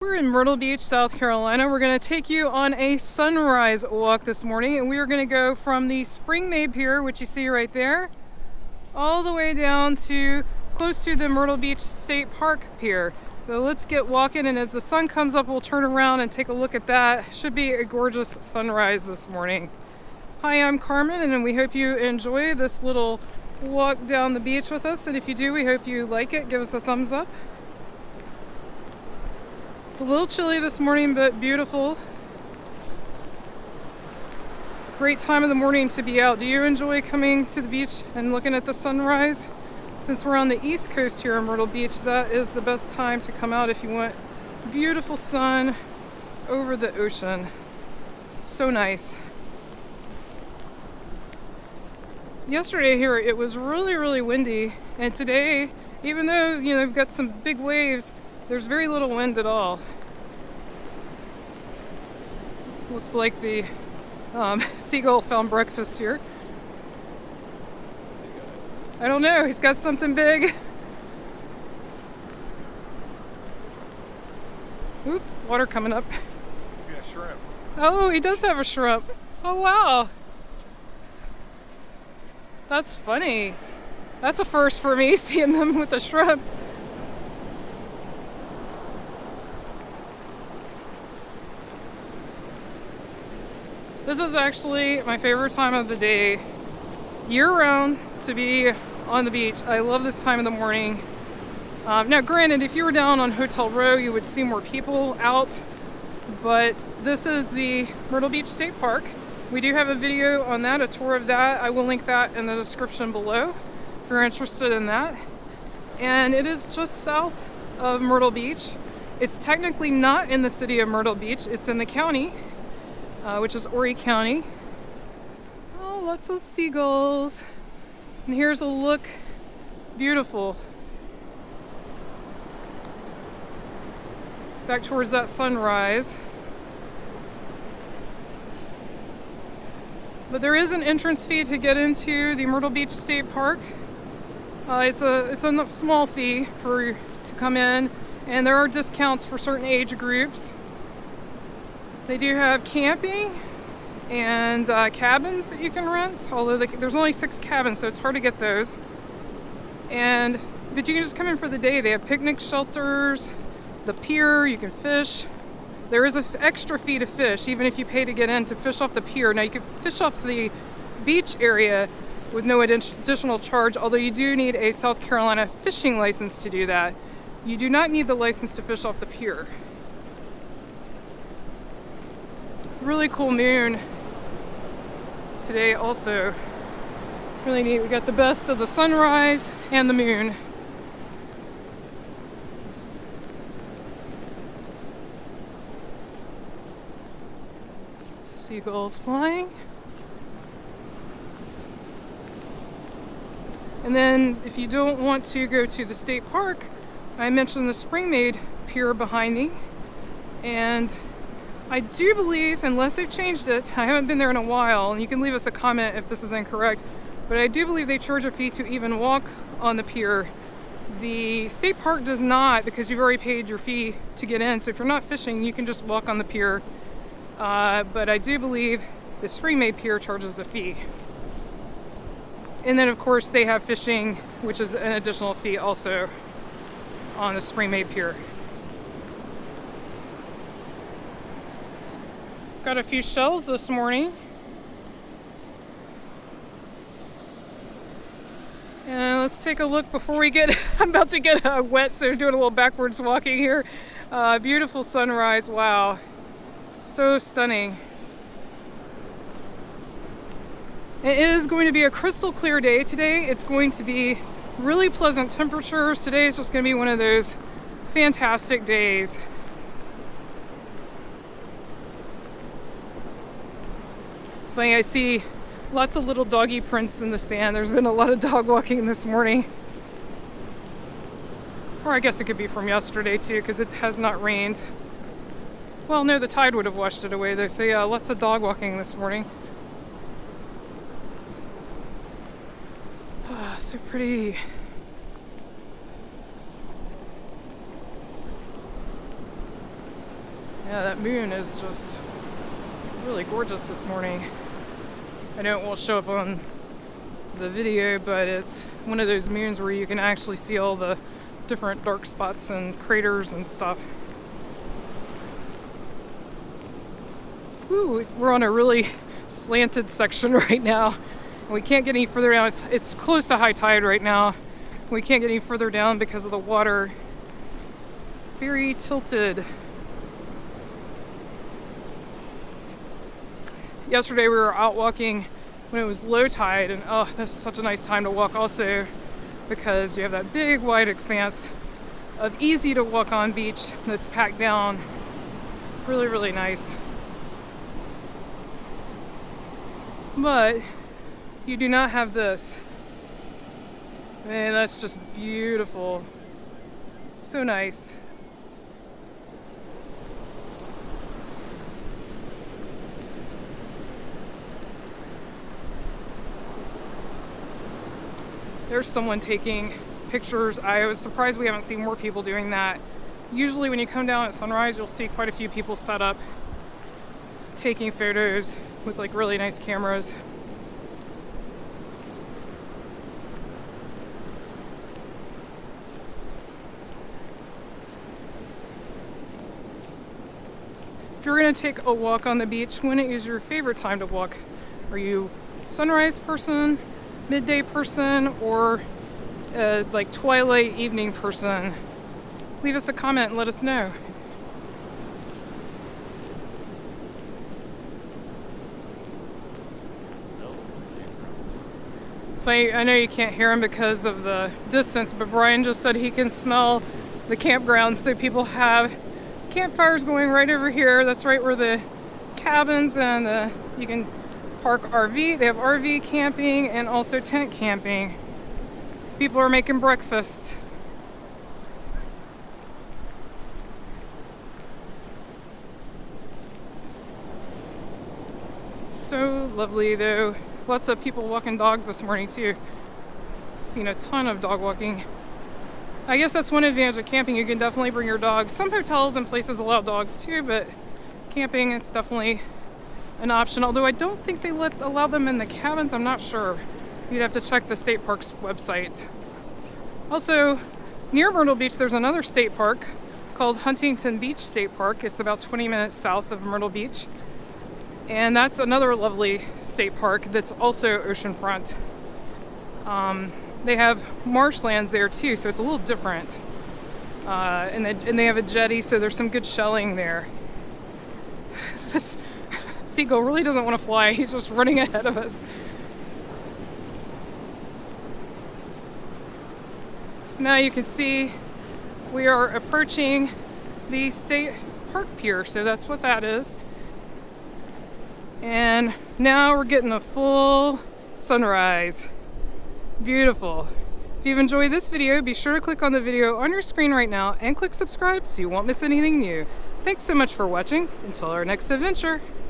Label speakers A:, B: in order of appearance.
A: We're in Myrtle Beach, South Carolina. We're going to take you on a sunrise walk this morning, and we are going to go from the Springmaid pier, which you see right there, all the way down to close to the Myrtle Beach State Park pier. So let's get walking, and as the sun comes up, we'll turn around and take a look at that. Should be a gorgeous sunrise this morning. Hi, I'm Carmen, and we hope you enjoy this little walk down the beach with us. And if you do, we hope you like it. Give us a thumbs up. It's a little chilly this morning, but beautiful. Great time of the morning to be out. Do you enjoy coming to the beach and looking at the sunrise? Since we're on the East Coast here in Myrtle Beach, that is the best time to come out if you want beautiful sun over the ocean. So nice. Yesterday here it was really windy, and today, even though we've got some big waves, there's very little wind at all. Looks like the seagull found breakfast here. I don't know, he's got something big. Oop, water coming up.
B: He's got shrimp.
A: Oh, he does have a shrimp. Oh wow. That's funny. That's a first for me, seeing them with a shrimp. This is actually my favorite time of the day, year-round, to be on the beach. I love this time of the morning. Now, granted, if you were down on Hotel Row, you would see more people out, but this is the Myrtle Beach State Park. We do have a video on that, a tour of that. I will link that in the description below if you're interested in that. And it is just south of Myrtle Beach. It's technically not in the city of Myrtle Beach, it's in the county, which is Horry County. Oh, lots of seagulls. And here's a look. Beautiful. Back towards that sunrise. But there is an entrance fee to get into the Myrtle Beach State Park. It's a small fee to come in, and there are discounts for certain age groups. They do have camping and cabins that you can rent, although there's only 6 cabins, so it's hard to get those. But you can just come in for the day. They have picnic shelters, the pier, you can fish. There is an extra fee to fish, even if you pay to get in to fish off the pier. Now you can fish off the beach area with no additional charge, although you do need a South Carolina fishing license to do that. You do not need the license to fish off the pier. Really cool moon today also. Really neat. We got the best of the sunrise and the moon. Seagulls flying. And then if you don't want to go to the state park, I mentioned the Springmaid pier behind me, and I do believe, unless they've changed it, I haven't been there in a while, and you can leave us a comment if this is incorrect, but I do believe they charge a fee to even walk on the pier. The state park does not, because you've already paid your fee to get in, so if you're not fishing, you can just walk on the pier. But I do believe the Springmaid pier charges a fee. And then of course they have fishing, which is an additional fee also on the Springmaid pier. Got a few shells this morning. And let's take a look before we get, I'm about to get wet, so doing a little backwards walking here. Beautiful sunrise, wow. So stunning. It is going to be a crystal clear day today. It's going to be really pleasant temperatures. Today is just going to be one of those fantastic days. It's funny, I see lots of little doggy prints in the sand. There's been a lot of dog walking this morning. Or I guess it could be from yesterday too, because it has not rained. Well, no, the tide would have washed it away though. So yeah, lots of dog walking this morning. Ah, so pretty. Yeah, that moon is just really gorgeous this morning. I know it won't show up on the video, but it's one of those moons where you can actually see all the different dark spots and craters and stuff. Ooh, we're on a really slanted section right now. We can't get any further down. It's close to high tide right now. We can't get any further down because of the water. It's very tilted. Yesterday we were out walking when it was low tide, and oh, that's such a nice time to walk also, because you have that big wide expanse of easy to walk on beach that's packed down. Really, really nice. But you do not have this. Man, that's just beautiful. So nice. There's someone taking pictures. I was surprised we haven't seen more people doing that. Usually when you come down at sunrise, you'll see quite a few people set up taking photos with like really nice cameras. If you're gonna take a walk on the beach, when is your favorite time to walk? Are you sunrise person, midday person, or like twilight evening person? Leave us a comment and let us know. It's funny, I know you can't hear him because of the distance, but Brian just said he can smell the campground. So people have campfires going right over here. That's right where the cabins and you can park RV. They have RV camping and also tent camping. People are making breakfast. So lovely though. Lots of people walking dogs this morning too. I've seen a ton of dog walking. I guess that's one advantage of camping. You can definitely bring your dogs. Some hotels and places allow dogs too, but camping, it's definitely an option. Although I don't think they allow them in the cabins. I'm not sure. You'd have to check the state park's website. Also, near Myrtle Beach, there's another state park called Huntington Beach State Park. It's about 20 minutes south of Myrtle Beach. And that's another lovely state park that's also oceanfront. They have marshlands there too, so it's a little different. And they have a jetty, so there's some good shelling there. This seagull really doesn't want to fly. He's just running ahead of us. So now you can see we are approaching the state park pier, so that's what that is. And now we're getting a full sunrise. Beautiful. If you've enjoyed this video, be sure to click on the video on your screen right now and click subscribe so you won't miss anything new. Thanks so much for watching. Until our next adventure.